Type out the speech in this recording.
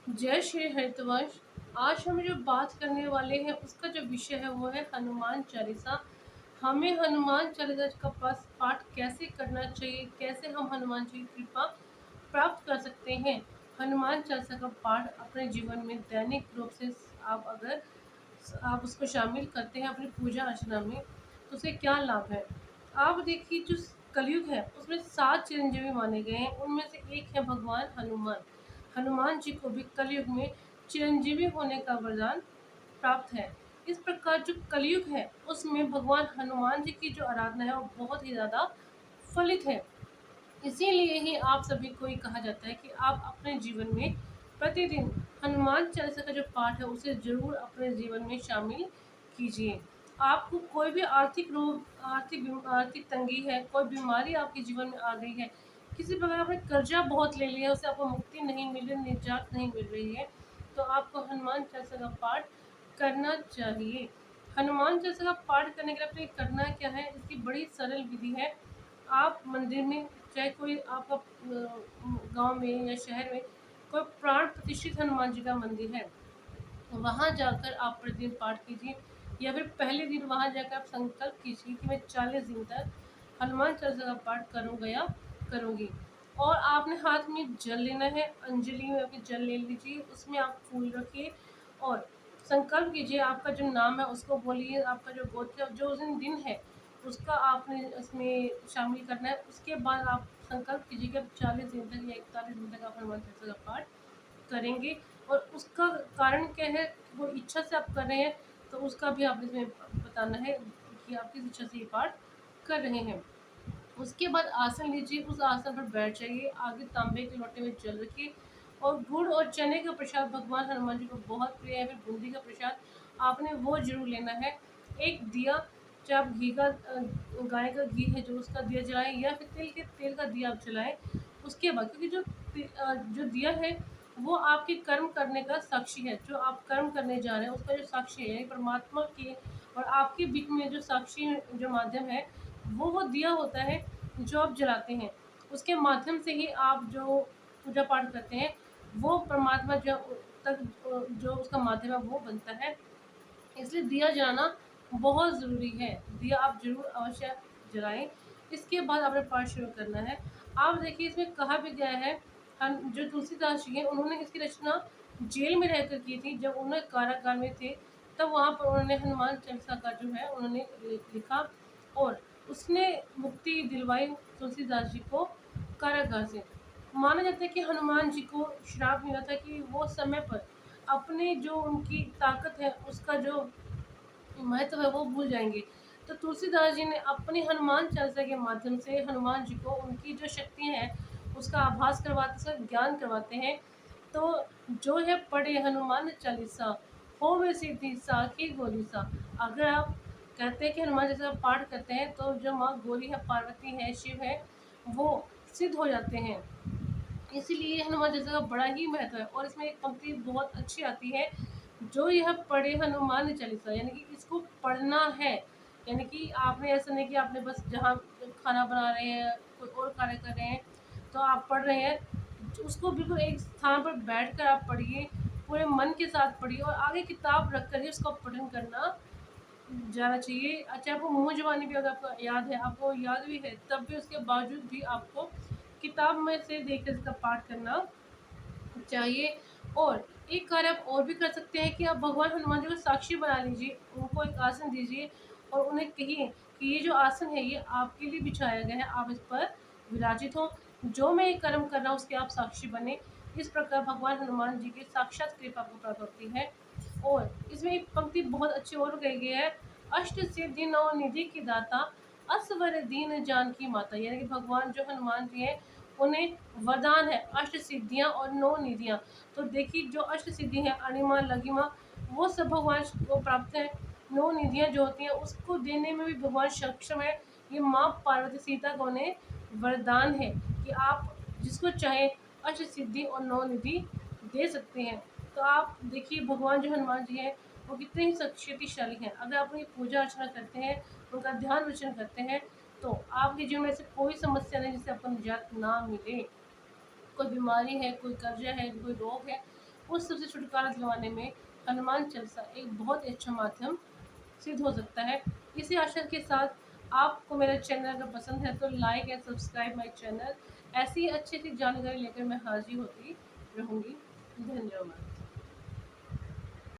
जय श्री हरितवंश। आज हम जो बात करने वाले हैं उसका जो विषय है वो है हनुमान चालीसा। हमें हनुमान चालीसा का पाठ कैसे करना चाहिए, कैसे हम हनुमान जी की कृपा प्राप्त कर सकते हैं। हनुमान चालीसा का पाठ अपने जीवन में दैनिक रूप से आप उसको शामिल करते हैं अपनी पूजा अर्चना में, तो उसे क्या लाभ है। आप देखिए, जो कलयुग है उसमें 7 चिरंजीवी माने गए हैं, उनमें से एक है भगवान हनुमान। हनुमान जी को भी कलयुग में चिरंजीवी होने का वरदान प्राप्त है। इस प्रकार जो कलयुग है उसमें भगवान हनुमान जी की जो आराधना है वो बहुत ही ज़्यादा फलित है। इसीलिए ही आप सभी को ये कहा जाता है कि आप अपने जीवन में प्रतिदिन हनुमान चालीसा का जो पाठ है उसे ज़रूर अपने जीवन में शामिल कीजिए। आपको कोई भी आर्थिक तंगी है, कोई बीमारी आपके जीवन में आ गई है, किसी प्रकार आपने कर्जा बहुत ले लिया, उससे आपको मुक्ति नहीं मिल रही, निजात नहीं मिल रही है, तो आपको हनुमान चालीसा का पाठ करना चाहिए। हनुमान चालीसा का पाठ करने के लिए आपको करना क्या है, इसकी बड़ी सरल विधि है। आप मंदिर में, चाहे कोई आपका गांव में या शहर में कोई प्राण प्रतिष्ठित हनुमान जी का मंदिर है, वहाँ जाकर आप प्रतिदिन पाठ कीजिए। या फिर पहले दिन वहाँ जाकर आप संकल्प कीजिए कि मैं 40 दिन तक हनुमान चालीसा का पाठ करूँगा या करूँगी। और आपने हाथ में जल लेना है, अंजलि में अपनी जल ले लीजिए, उसमें आप फूल रखिए और संकल्प कीजिए। आपका जो नाम है उसको बोलिए, आपका जो गोत्र जो उस दिन है उसका आपने इसमें शामिल करना है। उसके बाद आप संकल्प कीजिए कि आप 40 दिन तक या 41 दिन तक आप हनुमान चालीसा का पाठ करेंगे। और उसका कारण क्या है, वो इच्छा से आप कर रहे हैं, तो उसका भी आप इसमें बताना है कि आप किस इच्छा से ये पाठ कर रहे हैं। उसके बाद आसन लीजिए, उस आसन पर बैठ जाइए, आगे तांबे के लोटे में जल रखिए और गुड़ और चने का प्रसाद भगवान हनुमान जी को बहुत प्रिय है, फिर बूंदी का प्रसाद आपने वो जरूर लेना है। एक दिया, चाहे आप घी का गाय का घी है जो उसका दिया जलाएं, या फिर तेल का दिया आप जलाएं। उसके बाद, क्योंकि जो दिया है वो आपके कर्म करने का साक्षी है, जो आप कर्म करने जा रहे हैं उसका जो साक्षी है, यानी परमात्मा के और आपके बीच में जो साक्षी जो माध्यम है वो दिया होता है जो आप जलाते हैं। उसके माध्यम से ही आप जो पूजा पाठ करते हैं वो परमात्मा जो तक जो उसका माध्यम है वो बनता है। इसलिए दिया जलाना बहुत ज़रूरी है। दिया आप ज़रूर अवश्य जलाएं। इसके बाद आपने पाठ शुरू करना है। आप देखिए, इसमें कहा भी गया है, हम जो तुलसीदास जी हैं उन्होंने इसकी रचना जेल में रहकर की थी। जब उन्होंने कारागार में थे तब वहाँ पर उन्होंने हनुमान चालीसा का जो है उन्होंने लिखा और उसने मुक्ति दिलवाई तुलसीदास जी को कारागार से। माना जाता है कि हनुमान जी को श्राप मिला था कि वो समय पर अपने जो उनकी ताकत है उसका जो महत्व है वो भूल जाएंगे। तो तुलसीदास जी ने अपनी हनुमान चालीसा के माध्यम से हनुमान जी को उनकी जो शक्ति है उसका आभास करवाते, उसका ज्ञान करवाते हैं। तो जो है पढ़े हनुमान चालीसा, हो वे सिद्धि साखी गोरी सा। अगर आप कहते हैं कि हनुमान चालीसा का पाठ करते हैं तो जो माँ गौरी है, पार्वती है, शिव है, वो सिद्ध हो जाते हैं। इसीलिए हनुमान चालीसा का बड़ा ही महत्व है। और इसमें एक पंक्ति बहुत अच्छी आती है, जो यह पढ़े हनुमान चालीसा, यानी कि इसको पढ़ना है। यानी कि आपने ऐसा नहीं कि आपने बस जहाँ खाना बना रहे हैं, कोई और कार्य कर रहे हैं तो आप पढ़ रहे हैं, उसको बिल्कुल एक स्थान पर बैठ कर आप पढ़िए, पूरे मन के साथ पढ़िए और आगे किताब रख कर ही उसका पठन करना जाना चाहिए। अच्छा, आपको मुँह ज़बानी भी अगर आपको याद है, आपको याद भी है, तब भी उसके बावजूद भी आपको किताब में से देखकर इसका पाठ करना चाहिए। और एक कार्य आप और भी कर सकते हैं कि आप भगवान हनुमान जी को साक्षी बना लीजिए, उनको एक आसन दीजिए और उन्हें कहिए कि ये जो आसन है ये आपके लिए बिछाया गया है, आप इस पर विराजित हो, जो मैं ये कर्म कर रहा हूँ उसके आप साक्षी बने। इस प्रकार भगवान हनुमान जी की साक्षात कृपा को प्राप्त होती है। और इसमें एक पंक्ति बहुत अच्छी और कही गई है, अष्ट सिद्धि नौ निधि की दाता, असवर दीन जानकी माता। यानी कि भगवान जो हनुमान जी हैं उन्हें वरदान है अष्ट सिद्धियाँ और नौ निधियाँ। तो देखिए, जो अष्ट सिद्धि है अणिमा लघिमा वो सब भगवान को प्राप्त है। नौ निधियाँ जो होती हैं उसको देने में भी भगवान सक्षम है। ये माँ पार्वती सीता को उन्हें वरदान है कि आप जिसको चाहे अष्ट सिद्धि और नौ निधि दे सकते हैं। तो आप देखिए, भगवान जो हनुमान जी हैं वो कितने ही शक्तिशाली हैं। अगर आप उनकी पूजा अर्चना करते हैं, उनका ध्यान वचन करते हैं, तो आपके जीवन में ऐसे कोई समस्या नहीं जिससे आपको निजात ना मिले। कोई बीमारी है, कोई कर्जा है, कोई रोग है, उस सबसे छुटकारा दिलवाने में हनुमान चालीसा एक बहुत ही अच्छा माध्यम सिद्ध हो सकता है। इसी आशा के साथ आपको मेरा चैनल अगर पसंद है तो like and subscribe my channel. ऐसी ही अच्छी-अच्छी जानकारी लेकर मैं हाज़िर होती रहूँगी। धन्यवाद।